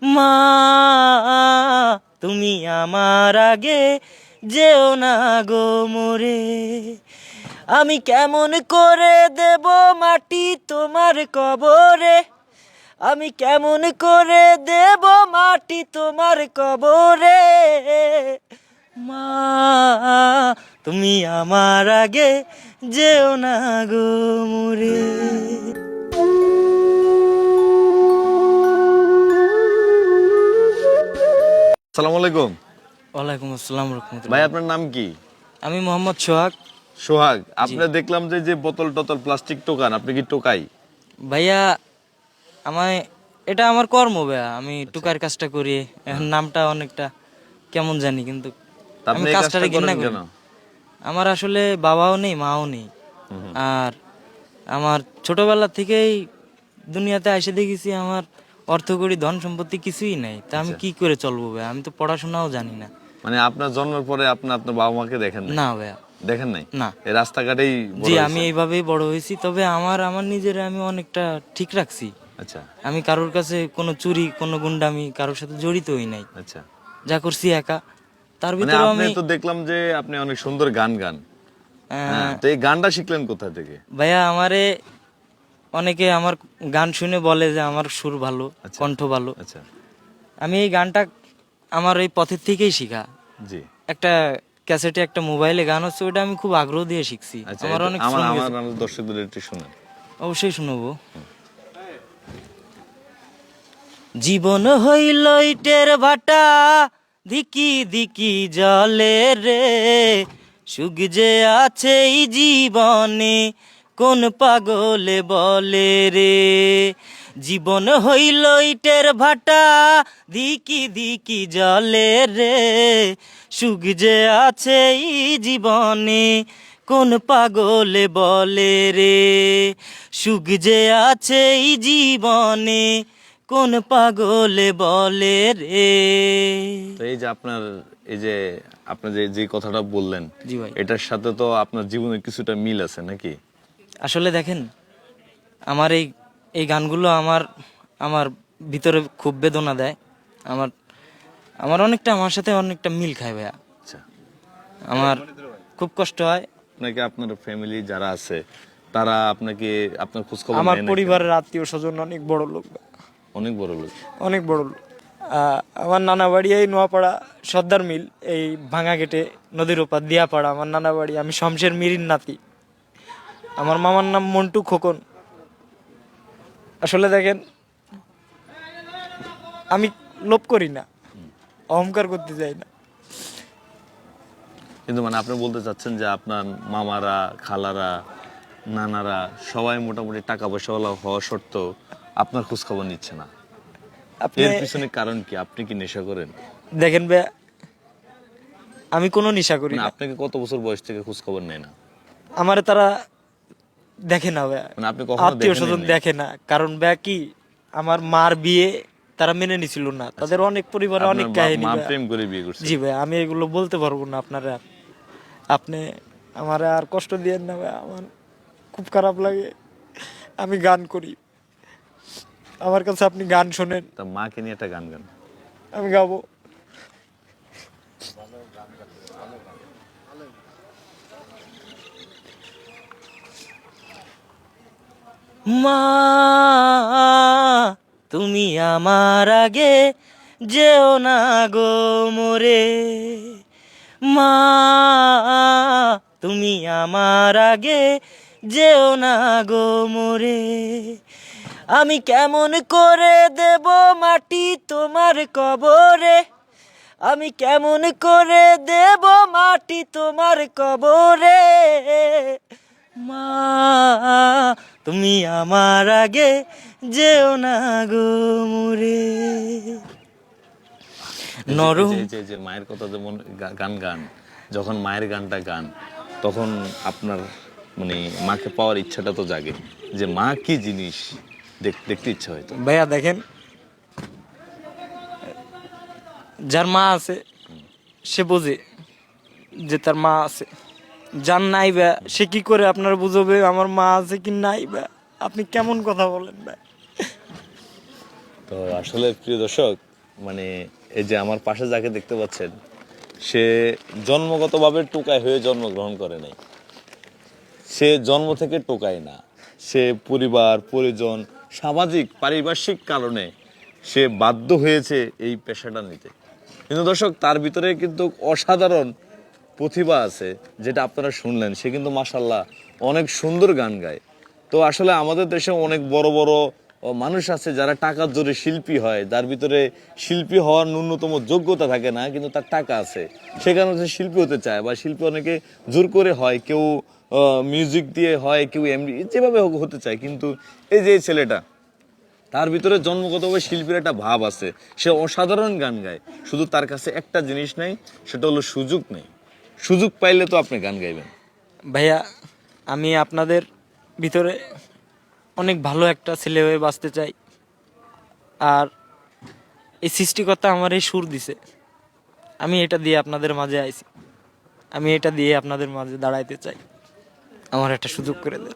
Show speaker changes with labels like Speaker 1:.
Speaker 1: মা তুমি আমার আগে যেও না গো মোরে, আমি কেমন করে দেব মাটি তোমার কবরে, আমি কেমন করে দেব মাটি তোমার কবরে, মা তুমি আমার আগে যেও না গো মোরে।
Speaker 2: আসসালামু আলাইকুম।
Speaker 1: ওয়ালাইকুম আসসালাম রাহমাতুল্লাহ।
Speaker 2: ভাই আপনার নাম কি?
Speaker 1: আমি মোহাম্মদ সোহাগ।
Speaker 2: সোহাগ, আপনি দেখলাম যে যে বোতল টতল প্লাস্টিক টোকান, আপনি কি টোকাই?
Speaker 1: ভাইয়া আমায় এটা আমার কর্ম ভাইয়া, আমি টুকার কাজটা করি। এখন নামটা অনেকটা কেমন জানি, কিন্তু
Speaker 2: তা আপনি
Speaker 1: আমি
Speaker 2: এই
Speaker 1: কাজটারে
Speaker 2: কাজটা
Speaker 1: ঘৃণা
Speaker 2: করেন
Speaker 1: করি।
Speaker 2: কেন?
Speaker 1: আমার আসলে বাবাও নেই মাও নেই, আর আমার ছোটবেলা থেকেই দুনিয়াতে এসে দেখেছি আমার অর্থকড়ি ধন সম্পত্তি কিছুই নাই, তা আমি কি করে চলবো ভাইয়া? আমি তো পড়াশোনাও জানি না।
Speaker 2: মানে আপনার জন্মের পরে আপনি আপনার বাবা মাকে দেখেন নাই?
Speaker 1: না ভাইয়া,
Speaker 2: দেখেন নাই?
Speaker 1: না।
Speaker 2: এই রাস্তাঘাটেই বড়
Speaker 1: জি, আমি
Speaker 2: হয়েছেন?
Speaker 1: এইভাবেই বড় হয়েছি। তবে আমার আমার নিজের আমি অনেকটা ঠিক রাখছি।
Speaker 2: আচ্ছা
Speaker 1: আমি কারোর কাছে কোনো চুরি কোনো গুন্ডামি কারোর সাথে জড়িত হই নাই,
Speaker 2: আচ্ছা।
Speaker 1: যা করছি একা। তার
Speaker 2: মানে
Speaker 1: ভিতরে
Speaker 2: আপনি
Speaker 1: আমি
Speaker 2: তো দেখলাম যে আপনি অনেক সুন্দর গান গান। হ্যাঁ, তো এই গানটা শিখলেন কোথা থেকে?
Speaker 1: ভাইয়া আমারে অনেকে আমার গান শুনে বলে যে আমার সুর ভালো, কণ্ঠ ভালো।
Speaker 2: আচ্ছা
Speaker 1: আমি এই গানটা আমার এই পথের থেকেই শিখা।
Speaker 2: জি।
Speaker 1: একটা ক্যাসেটে একটা মোবাইলে গান হচ্ছে, ওটা আমি খুব আগ্রহ দিয়ে শিখছি।
Speaker 2: আচ্ছা,
Speaker 1: আমার অনেক
Speaker 2: আমার
Speaker 1: শ্রম
Speaker 2: আমার
Speaker 1: গেছে।
Speaker 2: আমার দর্শকদের একটু শুনেন।
Speaker 1: অবশ্যই শুনবো। জীবন হইল ইটের ভাটা, ধিকি ধিকি জলে রে, সুখ যে আছে এই জীবনে কোন পাগলে বলে রে। জীবন হইল ইটের ভাটা, ধিকি ধিকি জলে রে, সুখ যে আছে এই জীবনে কোন পাগলে বলে রে, সুখ যে আছে এই জীবনে কোন পাগলে বলে রে।
Speaker 2: তো এই যে আপনার এই যে আপনি যে যে কথাটা বললেন,
Speaker 1: জি ভাই,
Speaker 2: এটার সাথে তো আপনার জীবনের কিছুটা মিল আছে নাকি?
Speaker 1: আসলে দেখেন আমার এই এই গানগুলো আমার আমার ভিতরে খুব বেদনা দেয়। আমার আমার অনেকটা আমার সাথে অনেকটা মিল খায় ভাইয়া।
Speaker 2: আচ্ছা,
Speaker 1: আমার খুব কষ্ট হয়।
Speaker 2: আপনাকে আপনার ফ্যামিলি যারা আছে তারা আপনাকে আপনার খোঁজ খবর
Speaker 3: আমার
Speaker 2: নেয় না কেন?
Speaker 3: পরিবারের আত্মীয় স্বজন অনেক বড় লোক,
Speaker 2: অনেক বড় লোক।
Speaker 3: অনেক বড় লোক। আমার নানা বাড়ি এই নোয়াপাড়া সর্দার মিল, এই ভাঙা গেটে নদীর ওপার দিয়াপাড়া আমার নানা বাড়ি। আমি শমশের মিরির নাতি। আমার মামার নাম মন্টু খোকন। আসলে দেখেন আমি লোভ করি না, অহংকার করতে চাই না।
Speaker 2: কিন্তু মানে আপনি বলতে চাচ্ছেন যে আপনার মামারা, খালারা, নানারা সবাই মোটামুটি টাকা পয়সাওয়ালা হওয়া সত্ত্বেও আপনার খোঁজ খবর নিচ্ছে না।
Speaker 3: আপনি
Speaker 2: এর পিছনে কারণ কি? আপনি কি নেশা করেন?
Speaker 3: দেখেন ভাই, আমি কোনো নেশা করি
Speaker 2: মানে
Speaker 3: না।
Speaker 2: আপনাকে কত বছর বয়স থেকে খোঁজ খবর নেয় না?
Speaker 3: আমার তারা দেখে না ভাই,
Speaker 2: মানে আপনি কখনো
Speaker 3: আত্মীয়
Speaker 2: দেখেন
Speaker 3: স্বজন
Speaker 2: নাই?
Speaker 3: দেখে না। কারণ ভাই কি, আমার মার বিয়ে তারা মেনে নিছিল না। তাদের অনেক পরিবারে অনেক
Speaker 2: আপনার
Speaker 3: কাহিনী
Speaker 2: মা
Speaker 3: ভাই।
Speaker 2: প্রেম করে বিয়ে করছে?
Speaker 3: জি ভাই, আমি এগুলো বলতে পারবো না আপনারা। আপনি আমার আর কষ্ট দিয়েন না ভাই, আমার খুব খারাপ লাগে। আমি গান করি, আমার কাছে আপনি গান শোনেন,
Speaker 2: তা মাকে নিয়ে একটা গান গান।
Speaker 3: আমি গাবো।
Speaker 1: মা তুমি আমার আগে যেও না গো মোরে, মা তুমি আমার আগে যেও না গো মোরে, আমি কেমন করে দেব মাটি তোমার কবরে, আমি কেমন করে দেব মাটি তোমার কবরে, মা তুমি আমার আগে যেও না গো মোরে। নরম
Speaker 2: এই যে যে মায়ের কথা যেমন গান গান, যখন মায়ের গানটা গান তখন আপনার মানে মাকে পাওয়ার ইচ্ছাটা তো জাগে, যে মা কি জিনিস দেখতে ইচ্ছা হয়তো।
Speaker 3: ভাইয়া দেখেন, যার মা আছে সে বোঝে যে তার মা আছে। যার নাই বা সে কি করে আপনার বুঝবে আমার মা আছে কি নাই বা? আপনি কেমন কথা বলেন ভাই?
Speaker 2: তো আসলে প্রিয় দর্শক, মানে এই যে আমার পাশে যাকে দেখতে পাচ্ছেন, সে জন্মগতভাবে টোকাই হয়ে জন্মগ্রহণ করে নাই। সে জন্ম থেকে টোকায় না, সে পরিবার পরিজন সামাজিক পারিপার্শ্বিক কারণে সে বাধ্য হয়েছে এই পেশাটা নিতে। কিন্তু দর্শক, তার ভিতরে কিন্তু অসাধারণ প্রতিভা আছে, যেটা আপনারা শুনলেন। সে কিন্তু মাশাআল্লাহ অনেক সুন্দর গান গায়। তো আসলে আমাদের দেশে অনেক বড় বড় মানুষ আছে যারা টাকার জোরে শিল্পী হয়, যার ভিতরে শিল্পী হওয়ার ন্যূনতম যোগ্যতা থাকে না, কিন্তু তার টাকা আছে, সে কারণে সে শিল্পী হতে চায়। বা শিল্পী অনেকে জোর করে হয়, কেউ মিউজিক দিয়ে হয়, কেউ এমনি যেভাবে হোক হতে চায়। কিন্তু এই যে এই ছেলেটা, তার ভিতরে জন্মগতভাবে শিল্পীর একটা ভাব আছে, সে অসাধারণ গান গায়। শুধু তার কাছে একটা জিনিস নেই, সেটা হলো সুযোগ নেই। সুযোগ পাইলে তো আপনি গান গাইবেন।
Speaker 3: ভাইয়া, আমি আপনাদের ভিতরে অনেক ভালো একটা ছেলে হয়ে বাঁচতে চাই। আর এই সৃষ্টিকর্তা আমার এই সুর দিছে, আমি এটা দিয়ে আপনাদের মাঝে আইছি, আমি এটা দিয়ে আপনাদের মাঝে দাঁড়াইতে চাই। আমার একটা সুযোগ করে দেন।